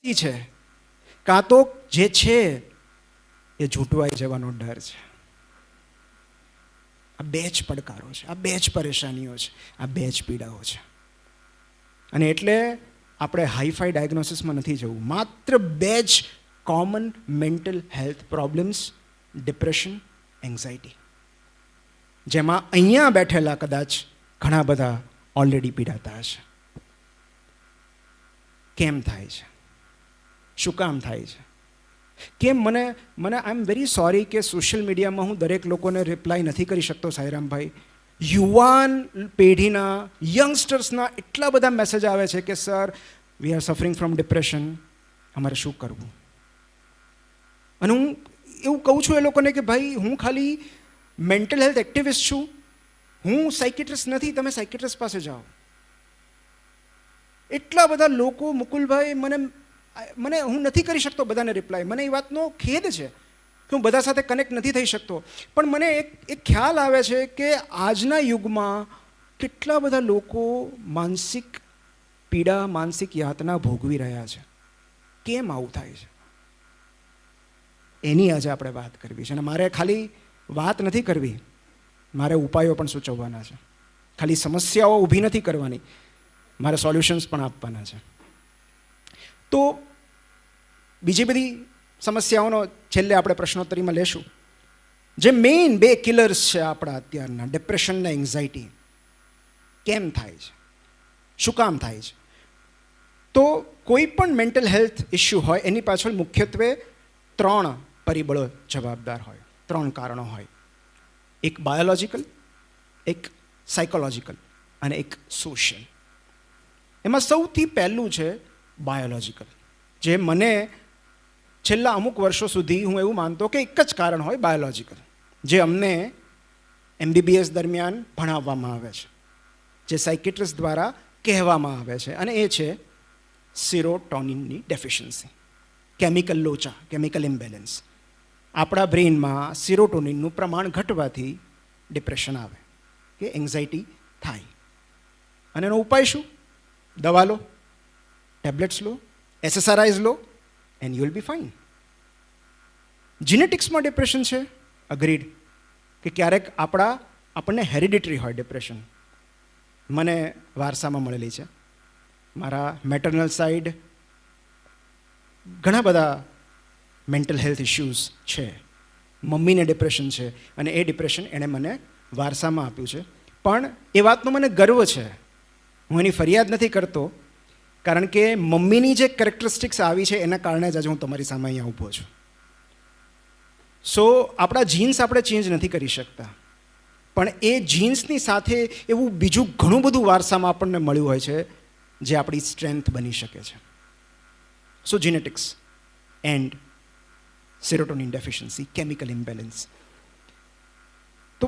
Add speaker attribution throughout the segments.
Speaker 1: છે, કાં તો જે છે એ જૂટવાઈ જવાનો ડર છે. આ બે જ પડકારો છે, આ બે જ પરેશાનીઓ છે, આ બે જ પીડાઓ છે. અને એટલે આપણે હાઈફાઈ ડાયગ્નોસિસમાં નથી જવું. માત્ર બે જ common mental health problems, depression, anxiety, જેમાં અહીંયા બેઠેલા કદાચ ઘણા બધા ઓલરેડી પીડાતા હશે. કેમ થાય છે? શું કામ થાય છે? કેમ મને આઈ એમ વેરી સોરી કે સોશિયલ મીડિયામાં હું દરેક લોકોને રિપ્લાય નથી કરી શકતો સાઈરામભાઈ. યુવાન પેઢીના, યંગસ્ટર્સના એટલા બધા મેસેજ આવે છે કે sir, we are suffering from depression, અમારે શું કરવું? અને હું એવું કહું છું એ લોકોને કે ભાઈ, હું ખાલી મેન્ટલ હેલ્થ એક્ટિવિસ્ટ છું, હું સાયકિયાટ્રિસ્ટ નથી. તમે સાયકિયાટ્રિસ્ટ પાસે જાઓ. એટલા બધા લોકો, મુકુલભાઈ, મને હું નથી કરી શકતો બધાને રિપ્લાય. મને એ વાતનો ખેદ છે કે હું બધા સાથે કનેક્ટ નથી થઈ શકતો. પણ મને એક ખ્યાલ આવે છે કે આજના યુગમાં કેટલા બધા લોકો માનસિક પીડા, માનસિક યાતના ભોગવી રહ્યા છે. કેમ આવું થાય છે? એની આજે આપણે વાત કરવી છે. અને મારે ખાલી વાત નથી કરવી, મારે ઉપાયો પણ સૂચવવાના છે. ખાલી સમસ્યાઓ ઊભી નથી કરવાની, મારે સોલ્યુશન્સ પણ આપવાના છે. તો બીજી બધી સમસ્યાઓનો છેલ્લે આપણે પ્રશ્નોત્તરીમાં લેશું. જે મેઇન બે કિલર્સ છે આપણા અત્યારના, ડિપ્રેશન અને એન્ઝાયટી, કેમ થાય છે, શું કામ થાય છે? તો કોઈ પણ મેન્ટલ હેલ્થ ઇસ્યુ હોય એની પાછળ મુખ્યત્વે 3 પરિબળો જવાબદાર હોય, 3 કારણો હોય. એક બાયોલોજિકલ, એક સાયકોલોજિકલ અને એક સોશિયલ. એમાં સૌથી પહેલું છે બાયોલોજિકલ, જે મને છેલ્લા અમુક વર્ષો સુધી હું એવું માનતો કે એક જ કારણ હોય, બાયોલોજિકલ, જે અમને MBBS દરમિયાન ભણાવવામાં આવે છે, જે સાયકિયાટ્રિસ્ટ દ્વારા કહેવામાં આવે છે, અને એ છે સિરોટોનિનની ડેફિશિયન્સી, કેમિકલ લોચા, કેમિકલ ઇમ્બેલેન્સ. આપણા બ્રેઇનમાં સિરોટોનિનનું પ્રમાણ ઘટવાથી ડિપ્રેશન આવે કે એન્ઝાયટી થાય. અને એનો ઉપાય શું? દવા લો, ટેબ્લેટ્સ લો, SSRIs લો, and you will be fine. જીનેટિક્સમાં ડિપ્રેશન છે, અગ્રીડ, કે ક્યારેક આપણને હેરિડિટરી હોય ડિપ્રેશન. મને વારસામાં મળેલી છે. મારા મેટર્નલ સાઈડ ઘણા બધા મેન્ટલ હેલ્થ ઇશ્યુઝ છે. મમ્મીને ડિપ્રેશન છે, અને એ ડિપ્રેશન એણે મને વારસામાં આપ્યું છે. પણ એ વાતનો મને ગર્વ છે. હું એની ફરિયાદ નથી કરતો, કારણ કે મમ્મીની જે કેરેક્ટરિસ્ટિક્સ આવી છે એના કારણે જ આજે હું તમારી સામે અહીંયા ઊભો છું. સો આપણા જીન્સ આપણે ચેન્જ નથી કરી શકતા, પણ એ જીન્સની સાથે એવું બીજું ઘણું બધું વારસામાં આપણને મળ્યું હોય છે જે આપણી સ્ટ્રેન્થ બની શકે છે. So genetics and serotonin deficiency, chemical imbalance. તો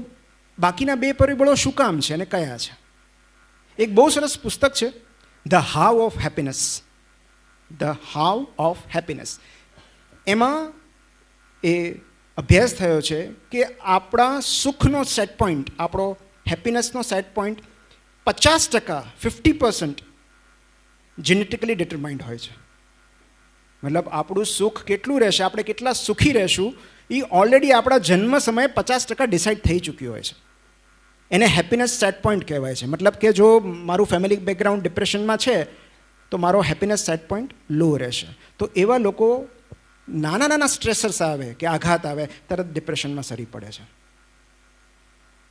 Speaker 1: બાકીના 2 પરિબળો શું કામ છે અને કયા છે? એક બહુ સરસ પુસ્તક છે, the how of happiness. The how of happiness. એમાં એ અભ્યાસ થયો છે કે આપણા સુખનો સેટ પોઈન્ટ, આપણો હેપીનેસનો સેટ પોઈન્ટ 50%, 50% જેનેટિકલી ડિટરમાઇન્ડ હોય છે. મતલબ આપણું સુખ કેટલું રહેશે, આપણે કેટલા સુખી રહેશું, એ ઓલરેડી આપણા જન્મ સમયે 50% ડિસાઇડ થઈ ચૂક્યું હોય છે. એને હેપીનેસ સેટ પોઈન્ટ કહેવાય છે. મતલબ કે જો મારું ફેમિલી બેકગ્રાઉન્ડ ડિપ્રેશનમાં છે તો મારો હેપીનેસ સેટ પોઈન્ટ લો રહેશે. તો એવા લોકો નાના નાના સ્ટ્રેસર્સ આવે કે આઘાત આવે તરત ડિપ્રેશનમાં સરી પડે છે.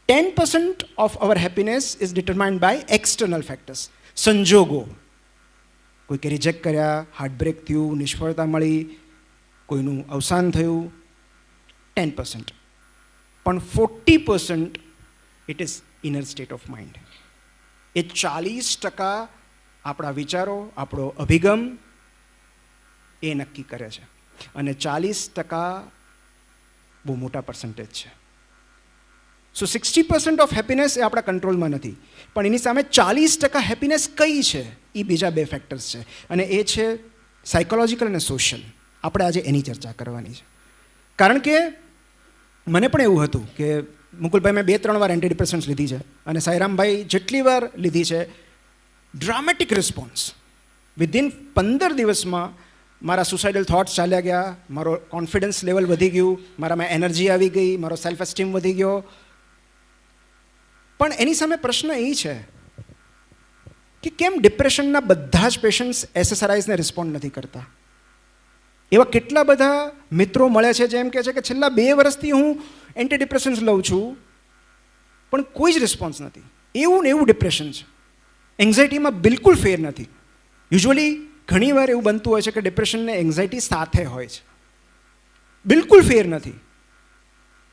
Speaker 1: 10% of our happiness is determined by external factors. સંજોગો, કોઈકે રિજેક્ટ કર્યા, હાર્ટબ્રેક થયું, નિષ્ફળતા મળી, કોઈનું અવસાન થયું, 10%. પણ 40% it is inner state of mind. એ 40% આપણા વિચારો, આપણો અભિગમ એ નક્કી કરે છે. અને 40% બહુ મોટા પર્સન્ટેજ છે. સો 60% ઓફ હેપીનેસ એ આપણા કંટ્રોલમાં નથી, પણ એની સામે 40% હેપીનેસ કઈ છે? એ બીજા 2 ફેક્ટર્સ છે, અને એ છે સાયકોલોજીકલ અને સોશિયલ. આપણે આજે એની ચર્ચા કરવાની છે. કારણ કે મને પણ એવું હતું કે મુકુલભાઈ, મેં 2-3 વાર એન્ટીડિપ્રેસન્ટ્સ લીધી છે, અને સાઈરામભાઈ જેટલી વાર લીધી છે, ડ્રામેટિક રિસ્પોન્સ. વિધિન 15 દિવસમાં મારા સુસાઇડલ થોટ્સ ચાલ્યા ગયા, મારો કોન્ફિડન્સ લેવલ વધી ગયું, મારામાં એનર્જી આવી ગઈ, મારો સેલ્ફ એસ્ટીમ વધી ગયો. પણ એની સામે પ્રશ્ન એ છે કે કેમ ડિપ્રેશનના બધા જ પેશન્ટ્સ એસએસઆરઆઈઝને રિસ્પોન્ડ નથી કરતા? એવા કેટલા બધા મિત્રો મળે છે જેમ કહે છે કે છેલ્લા 2 વર્ષથી હું એન્ટી ડિપ્રેશન્સ લઉં છું પણ કોઈ જ રિસ્પોન્સ નથી. એવું ને એવું ડિપ્રેશન છે, એન્ઝાયટીમાં બિલકુલ ફેર નથી. યુઝ્યુઅલી ઘણીવાર એવું બનતું હોય છે કે ડિપ્રેશન ને એન્ઝાયટી સાથે હોય છે, બિલકુલ ફેર નથી.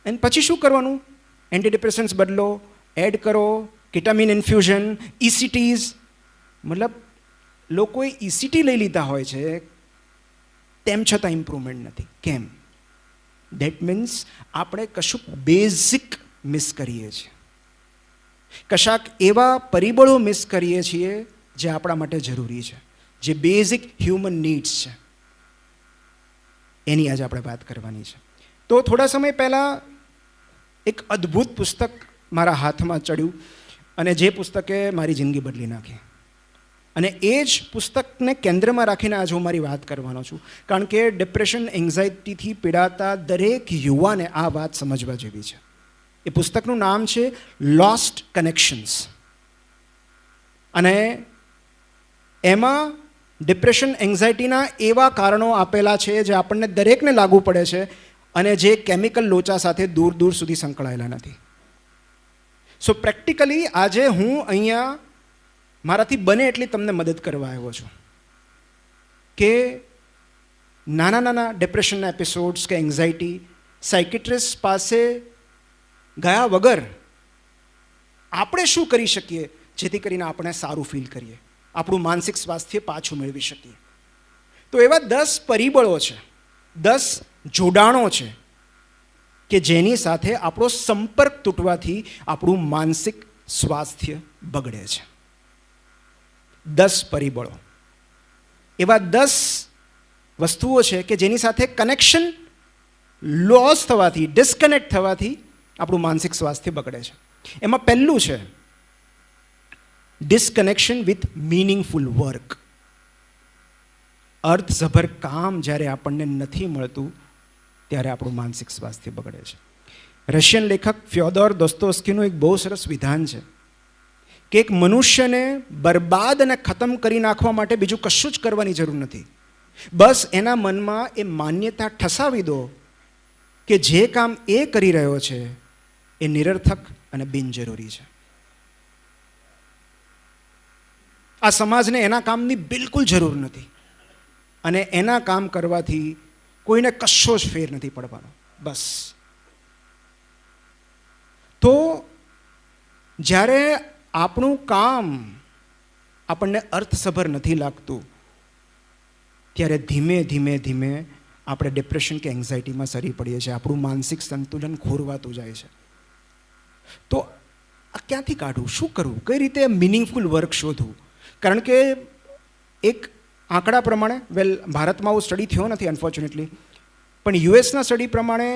Speaker 1: અને પછી શું કરવાનું? એન્ટી ડિપ્રેશન્સ બદલો, એડ કરો, કેટામિન ઇન્ફ્યુઝન, ઇસીટીઝ. મતલબ લોકોએ ઇસીટી લઈ લીધા હોય છે તેમ છતાં ઇમ્પ્રુવમેન્ટ નથી. કેમ? દેટ મીન્સ આપણે કશુંક બેઝિક મિસ કરીએ છીએ, કશાક એવા પરિબળો મિસ કરીએ છીએ જે આપણા માટે જરૂરી છે, જે બેઝિક હ્યુમન નીડ્સ છે. એની આજે આપણે વાત કરવાની છે. તો થોડા સમય પહેલાં એક અદ્ભુત પુસ્તક મારા હાથમાં ચડ્યું અને જે પુસ્તકે મારી જિંદગી બદલી નાખી. અને એ જ પુસ્તકને કેન્દ્રમાં રાખીને આજે હું મારી વાત કરવાનો છું, કારણ કે ડિપ્રેશન, એન્ઝાયટીથી પીડાતા દરેક યુવાને આ વાત સમજવા જેવી છે. એ પુસ્તકનું નામ છે લોસ્ટ કનેક્શન્સ. અને એમાં ડિપ્રેશન, એન્ઝાયટીના એવા કારણો આપેલા છે જે આપણને દરેકને લાગુ પડે છે અને જે કેમિકલ લોચા સાથે દૂર દૂર સુધી સંકળાયેલા નથી. સો પ્રેક્ટિકલી આજે હું અહીંયા મારાથી બને એટલી તમને મદદ કરવા આવ્યો છું કે નાના નાના ડિપ્રેશનના એપિસોડ્સ કે એન્ઝાયટી સાયકિટ્રિસ્ટ પાસે ગયા વગર આપણે શું કરી શકીએ જેથી કરીને આપણે સારું ફીલ કરીએ, આપણું માનસિક સ્વાસ્થ્ય પાછું મેળવી શકીએ. તો એવા 10 પરિબળો છે, 10 જોડાણો છે કે જેની સાથે આપણો સંપર્ક તૂટવાથી આપણું માનસિક સ્વાસ્થ્ય બગડે છે. 10 પરિબળો, એવા 10 વસ્તુઓ છે કે જેની સાથે કનેક્શન લોસ થવાથી, ડિસ્કનેક્ટ થવાથી આપણું માનસિક સ્વાસ્થ્ય બગડે છે. એમાં પહેલું છે ડિસ્કનેક્શન વિથ મીનિંગફુલ વર્ક. અર્થસભર કામ જ્યારે આપણને નથી મળતું ત્યારે આપણું માનસિક સ્વાસ્થ્ય બગડે છે. રશિયન લેખક ફ્યોદોર દોસ્તોવ્સ્કીનું એક બહુ સરસ વિધાન છે કે એક મનુષ્યને બરબાદ અને ખતમ કરી નાખવા માટે બીજું કશું જ કરવાની જરૂર નથી. બસ એના મનમાં એ માન્યતા ઠસાવી દો કે જે કામ એ કરી રહ્યો છે એ નિરર્થક અને બિનજરૂરી છે. આ સમાજને એના કામની બિલકુલ જરૂર નથી અને એના કામ કરવાથી કોઈને કશો જ ફેર નથી પડવાનો. બસ. તો જ્યારે આપણું કામ આપણને અર્થસભર નથી લાગતું ત્યારે ધીમે ધીમે ધીમે આપણે ડિપ્રેશન કે એન્ઝાયટીમાં સરી પડીએ છીએ, આપણું માનસિક સંતુલન ખોરવાતું જાય છે. તો આ ક્યાંથી કાઢવું, શું કરવું, કઈ રીતે મિનિંગફુલ વર્ક શોધવું? કારણ કે એક આંકડા પ્રમાણે, ભારતમાં આવું સ્ટડી થયો નથી અનફોર્ચ્યુનેટલી, પણ યુએસના સ્ટડી પ્રમાણે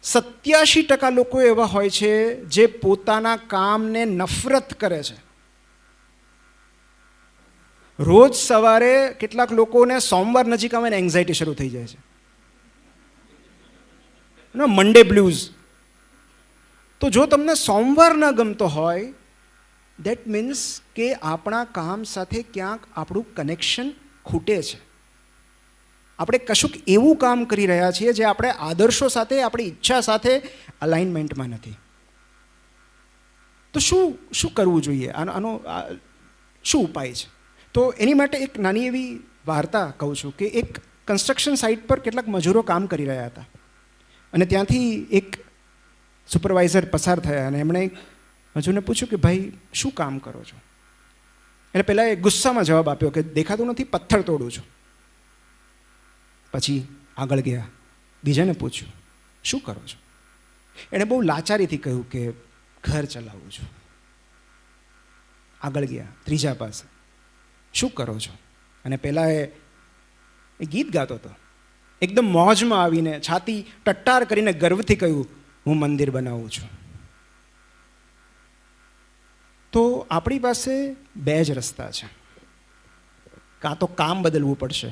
Speaker 1: 87% લોકો એવા હોય છે જે પોતાના કામને નફરત કરે છે. રોજ સવારે કેટલાક લોકોને સોમવાર નજીક આવે ને એન્ઝાયટી શરૂ થઈ જાય છે, મંડે બ્લૂઝ. તો જો તમને સોમવાર ન ગમતો હોય, દેટ મીન્સ કે આપણા કામ સાથે ક્યાંક આપણું કનેક્શન ખૂટે છે. આપણે કશુંક એવું કામ કરી રહ્યા છીએ જે આપણે આદર્શો સાથે, આપણી ઈચ્છા સાથે અલાઇનમેન્ટમાં નથી. તો શું કરવું જોઈએ? આનો શું ઉપાય છે? તો એની માટે એક નાની એવી વાર્તા કહું છું કે એક કન્સ્ટ્રક્શન સાઇટ પર કેટલાક મજૂરો કામ કરી રહ્યા હતા અને ત્યાંથી એક સુપરવાઇઝર પસાર થયા અને એમણે મજૂરને પૂછ્યું કે ભાઈ શું કામ કરો છો? એટલે પહેલાં એ ગુસ્સામાં જવાબ આપ્યો કે દેખાતું નથી, પથ્થર તોડું છું. પછી આગળ ગયા, બીજાને પૂછ્યું શું કરો છો? એણે બહુ લાચારીથી કહ્યું કે ઘર ચલાવું છું. આગળ ગયા, ત્રીજા પાસે શું કરો છો? અને પહેલાં એ ગીત ગાતો હતો, એકદમ મોજમાં આવીને છાતી ટટ્ટાર કરીને ગર્વથી કહ્યું હું મંદિર બનાવું છું. તો આપણી પાસે 2 જ રસ્તા છે. કાં તો કામ બદલવું પડશે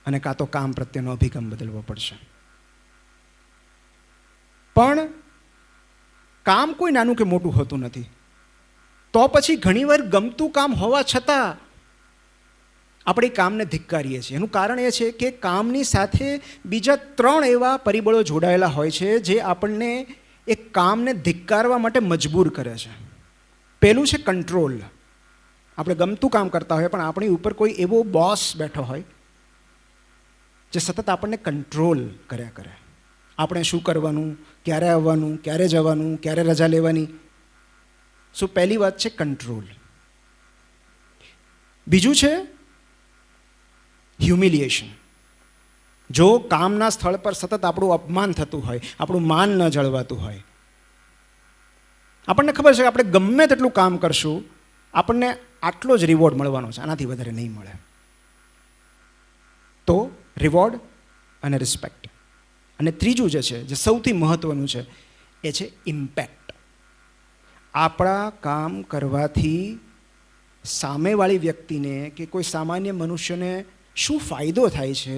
Speaker 1: અને કાં તો કામ પ્રત્યેનો અભિગમ બદલવો પડશે. પણ કામ કોઈ નાનું કે મોટું હોતું નથી. તો પછી ઘણીવાર ગમતું કામ હોવા છતાં આપણે કામને ધિક્કારીએ છીએ. એનું કારણ એ છે કે કામની સાથે બીજા 3 એવા પરિબળો જોડાયેલા હોય છે જે આપણને એ કામને ધિક્કારવા માટે મજબૂર કરે છે. પહેલું છે કંટ્રોલ. આપણે ગમતું કામ કરતા હોય પણ આપણી ઉપર કોઈ એવો બોસ બેઠો હોય જે સતત આપણને કંટ્રોલ કર્યા કરે. આપણે શું કરવાનું, ક્યારે આવવાનું, ક્યારે જવાનું, ક્યારે રજા લેવાની. સો પહેલી વાત છે કંટ્રોલ. બીજું છે હ્યુમિલિએશન. જો કામના સ્થળ પર સતત આપણું અપમાન થતું હોય, આપણું માન ન જળવાતું હોય, આપણને ખબર છે કે આપણે ગમે તેટલું કામ કરશું આપણને આટલો જ રિવોર્ડ મળવાનો છે, આનાથી વધારે નહીં મળે. તો રિવોર્ડ અને રિસ્પેક્ટ. અને ત્રીજું જે છે, જે સૌથી મહત્ત્વનું છે, એ છે ઇમ્પેક્ટ. આપણા કામ કરવાથી સામેવાળી વ્યક્તિને કે કોઈ સામાન્ય મનુષ્યને શું ફાયદો થાય છે,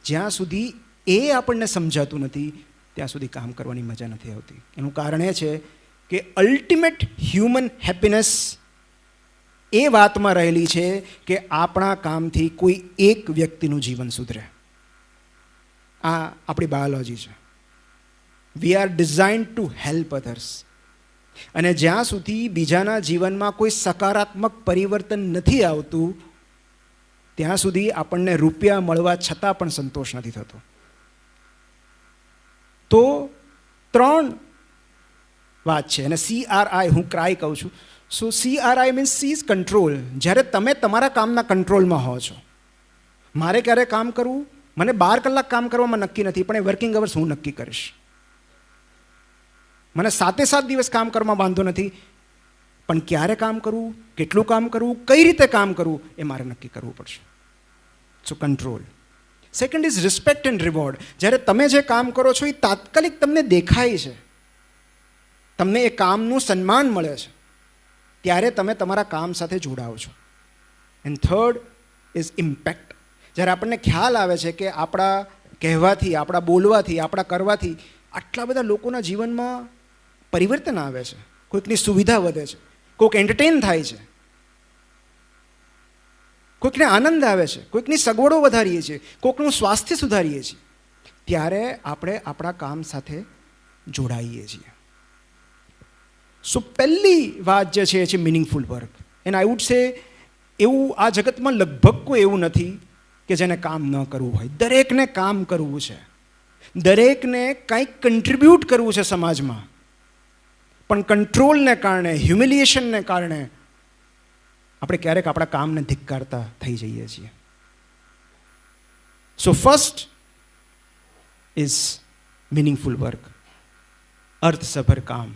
Speaker 1: જ્યાં સુધી એ આપણને સમજાતું નથી ત્યાં સુધી કામ કરવાની મજા નથી આવતી. એનું કારણ એ છે કે અલ્ટિમેટ હ્યુમન હેપીનેસ એ વાતમાં રહેલી છે કે આપણા કામથી કોઈ એક વ્યક્તિનું જીવન સુધરે. આ આપણી બાયોલોજી છે. We are designed to help others. અને જ્યાં સુધી બીજાના જીવનમાં કોઈ સકારાત્મક પરિવર્તન નથી આવતું ત્યાં સુધી આપણને રૂપિયા મળવા છતાં પણ સંતોષ નથી થતો. તો 3 વાત છે. અને CRI હું ક્રાય કહું છું. સો CRI મીન્સ સીઝ કંટ્રોલ. જ્યારે તમે તમારા કામના કંટ્રોલમાં હો છો. મારે ક્યારે કામ કરવું, મને 12 કલાક કામ કરવામાં નક્કી નથી, પણ એ વર્કિંગ અવર્સ હું નક્કી કરીશ. મને 7 દિવસ કામ કરવામાં વાંધો નથી, પણ ક્યારે કામ કરવું, કેટલું કામ કરવું, કઈ રીતે કામ કરવું એ મારે નક્કી કરવું પડશે. So control. Second is respect and reward. જ્યારે તમે જે કામ કરો છો એ તાત્કાલિક તમને દેખાય છે, તમને એ કામનું સન્માન મળે છે, ત્યારે તમે તમારા કામ સાથે જોડાઓ છો. And third is impact. જ્યારે આપણને ખ્યાલ આવે છે કે આપણા કહેવાથી, આપણા બોલવાથી, આપણા કરવાથી આટલા બધા લોકોના જીવનમાં પરિવર્તન આવે છે, કોઈકની સુવિધા વધે છે, કોઈક એન્ટરટેન થાય છે, કોઈકને આનંદ આવે છે, કોઈકની સગવડો વધારીએ છીએ, કોઈકનું સ્વાસ્થ્ય સુધારીએ છીએ, ત્યારે આપણે આપણા કામ સાથે જોડાઈએ છીએ. સો પહેલી વાત જે છે એ છે meaningful work. And I would say એવું આ જગતમાં લગભગ કોઈ એવું નથી કે જેને કામ ન કરવું હોય. દરેકને કામ કરવું છે, દરેકને કંઈક કન્ટ્રીબ્યુટ કરવું છે સમાજમાં. પણ કંટ્રોલને કારણે, હ્યુમિલિએશનને કારણે આપણે ક્યારેક આપણા કામને ધિક્કારતા થઈ જઈએ છીએ. So first is meaningful work. અર્થસભર કામ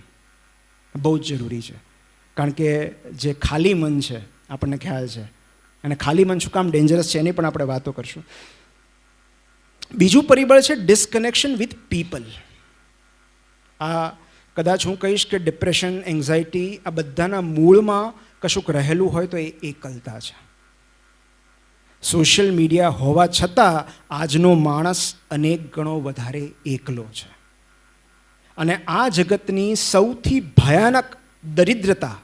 Speaker 1: બહુ જ જરૂરી છે. કારણ કે જે ખાલી મન છે, આપણને ખ્યાલ છે, અને ખાલી મન શું કામ ડેન્જરસ છે એની પણ આપણે વાતો કરશું. બીજું પરિબળ છે ડિસ્કનેક્શન વિથ પીપલ. આ કદાચ હું કહીશ કે ડિપ્રેશન, એન્ઝાયટી, આ બધાના મૂળમાં કશુંક રહેલું હોય તો એ એકલતા છે. સોશિયલ મીડિયા હોવા છતાં આજનો માણસ અનેક ગણો વધારે એકલો છે. અને આ જગતની સૌથી ભયાનક દરિદ્રતા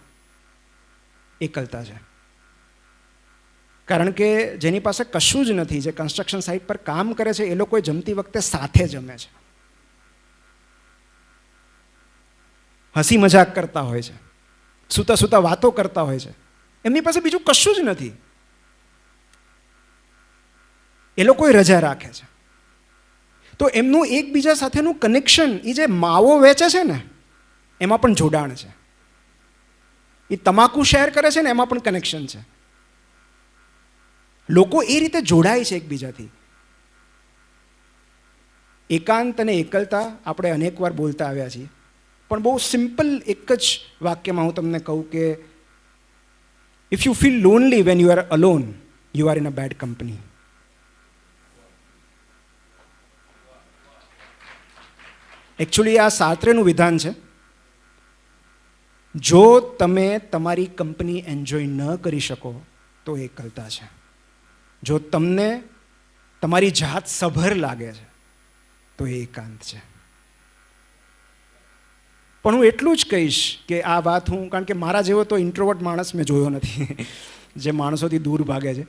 Speaker 1: એકલતા છે. કારણ કે જેની પાસે કશું જ નથી, જે કન્સ્ટ્રક્શન સાઇટ પર કામ કરે છે, એ લોકો જમતી વખતે સાથે જમે છે, હસી મજાક કરતા હોય છે, સૂતા સૂતા વાતો કરતા હોય છે. એમની પાસે બીજું કશું જ નથી. એ લોકો રજા રાખે છે. તો એમનું એકબીજા સાથેનું કનેક્શન, એ જે માવો વેચે છે ને એમાં પણ જોડાણ છે. એ તમાકુ શેર કરે છે ને એમાં પણ કનેક્શન છે. લોકો એ રીતે જોડાય છે એકબીજાથી. એકાંત અને એકલતા આપણે અનેક વાર બોલતા આવ્યા છીએ, પણ બહુ સિમ્પલ એક જ વાક્યમાં હું તમને કહું કે if you feel lonely when you are alone, you are in a bad company. Actually આ સાર્ત્રેનું વિધાન છે. જો તમે તમારી કંપની એન્જોય ન કરી શકો તો એકલતા છે. જો તમને તમારી જાત સભર લાગે છે, તો એ એકાંત છે. પણ હું એટલું જ કહીશ કે આ વાત હું, કારણ કે મારા જેવો તો ઇન્ટ્રોવર્ટ માણસ મેં જોયો નથી જે માણસોથી દૂર ભાગે છે.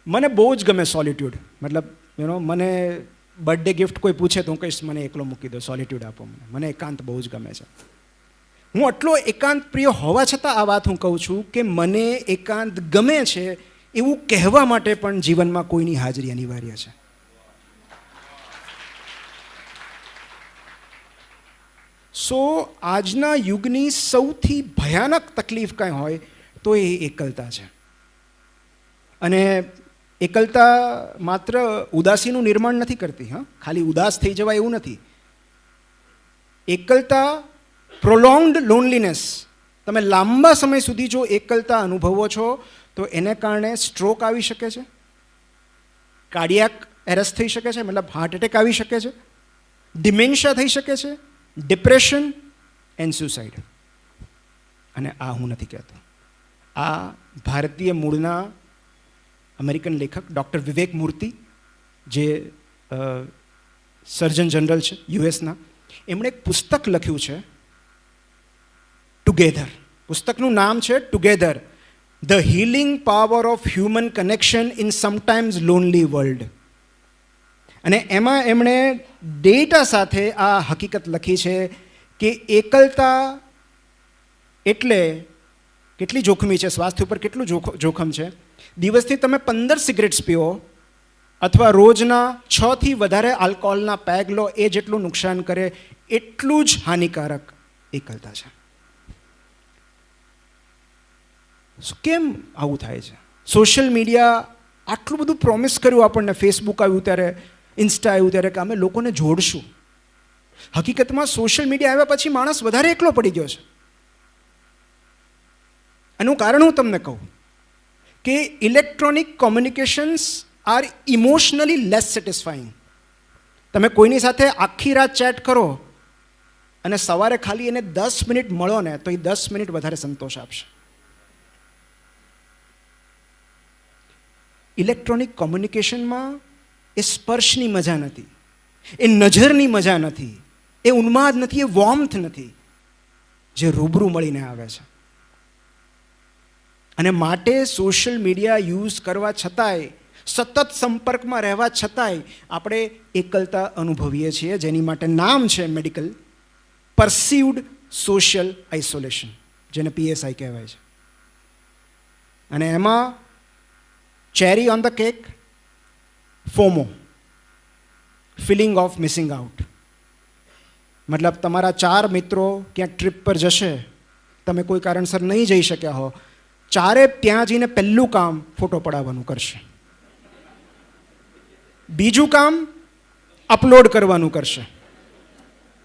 Speaker 1: મને બહુ જ ગમે સોલિટ્યુડ. મતલબ મને બર્થડે ગિફ્ટ કોઈ પૂછે તો હું કહીશ મને એકલો મૂકી દો, સોલિટ્યુડ આપો મને એકાંત બહુ જ ગમે છે. હું આટલો એકાંત પ્રિય હોવા છતાં આ વાત હું કહું છું કે મને એકાંત ગમે છે એવું કહેવા માટે પણ જીવનમાં કોઈની હાજરી અનિવાર્ય છે. સો આજના યુગની સૌથી ભયાનક તકલીફ કાંઈ હોય તો એ એકલતા છે. અને એકલતા માત્ર ઉદાસીનું નિર્માણ નથી કરતી. ખાલી ઉદાસ થઈ જવાય એવું નથી. એકલતા, પ્રોલોંગ્ડ લોનલીનેસ, તમે લાંબા સમય સુધી જો એકલતા અનુભવો છો તો એને કારણે સ્ટ્રોક આવી શકે છે, કાર્ડિયાક એરેસ્ટ થઈ શકે છે, મતલબ હાર્ટ એટેક આવી શકે છે, ડિમેન્શિયા થઈ શકે છે, ડિપ્રેશન એન્ડ સુસાઇડ. અને આ હું નથી કહેતો, આ ભારતીય મૂળના અમેરિકન લેખક ડૉક્ટર વિવેક મૂર્તિ, જે સર્જન જનરલ છે યુએસના, એમણે એક પુસ્તક લખ્યું છે ટુગેધર. પુસ્તકનું નામ છે together, the healing power of human connection in sometimes lonely world. અને એમાં એમણે ડેટા સાથે આ હકીકત લખી છે કે એકલતા એટલે કેટલી જોખમી છે, સ્વાસ્થ્ય ઉપર કેટલું જોખમ છે. દિવસથી તમે 15 સિગરેટ્સ પીઓ અથવા રોજના 6 થી વધારે આલ્કોહોલના પેગ લો, એ જેટલું નુકસાન કરે એટલું જ હાનિકારક એકલતા છે. કેમ આવું થાય છે? સોશિયલ મીડિયા આટલું બધું પ્રોમિસ કર્યું આપણને, ફેસબુક આવ્યું ત્યારે, ઇન્સ્ટા આવ્યું ત્યારે, કે અમે લોકોને જોડશું. હકીકતમાં સોશિયલ મીડિયા આવ્યા પછી માણસ વધારે એકલો પડી ગયો છે. એનું કારણ હું તમને કહું કે electronic communications are emotionally less satisfying. તમે કોઈની સાથે આખી રાત ચેટ કરો અને સવારે ખાલી એને 10 મિનિટ મળો ને તો એ 10 મિનિટ વધારે સંતોષ આપશે. ઇલેક્ટ્રોનિક કોમ્યુનિકેશનમાં એ સ્પર્શની મજા નથી, એ નજરની મજા નથી, એ ઉન્માદ નથી, એ વોર્મથ નથી જે રૂબરૂ મળીને આવે છે. અને માટે સોશિયલ મીડિયા યુઝ કરવા છતાંય, સતત સંપર્કમાં રહેવા છતાંય આપણે એકલતા અનુભવીએ છીએ, જેની માટે નામ છે મેડિકલ પરસીવ્ડ સોશિયલ આઇસોલેશન, જેને PSI કહેવાય છે. અને એમાં cherry on the cake, FOMO, feeling of missing out. મતલબ તમારા 4 મિત્રો ક્યાંક ટ્રીપ પર જશે, તમે કોઈ કારણસર નહીં જઈ શક્યા હો, ચારે ત્યાં જઈને પહેલું કામ ફોટો પડાવવાનું કરશે, બીજું કામ અપલોડ કરવાનું કરશે,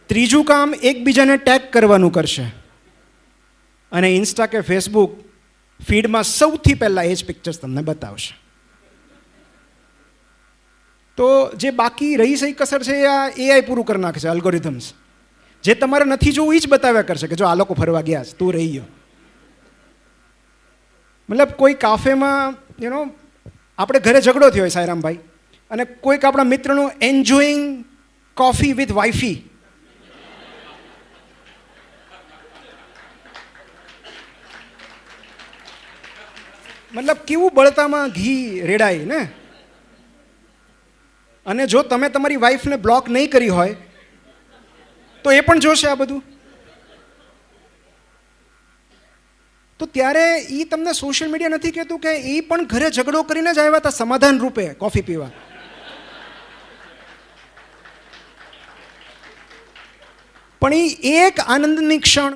Speaker 1: ત્રીજું કામ એકબીજાને ટેગ કરવાનું કરશે, અને ઇન્સ્ટા કે ફેસબુક ફીડમાં સૌથી પહેલાં એ જ પિક્ચર્સ તમને બતાવશે. તો જે બાકી રહી સહી કસર છે આ AI પૂરું કરી નાખે છે, અલ્ગોરિધમ્સ. જે તમારે નથી જોવું એ જ બતાવ્યા કરશે કે જો આ લોકો ફરવા ગયા છે, તું રહી ગયો. મતલબ કોઈ કાફેમાં આપણે ઘરે ઝઘડો થયો હોય સાયરામભાઈ, અને કોઈક આપણા મિત્રનું એન્જોઈંગ કોફી વિથ વાઇફી, મતલબ કેવું બળતામાં ઘી રેડાય ને. અને જો તમે તમારી વાઈફને બ્લોક નહીં કરી હોય તો એ પણ જોશે આ બધું. તો ત્યારે એ તમને સોશિયલ મીડિયા નથી કહેતું કે એ પણ ઘરે ઝઘડો કરીને જ આવ્યા હતા સમાધાન રૂપે કોફી પીવા. પણ એ એક આનંદની ક્ષણ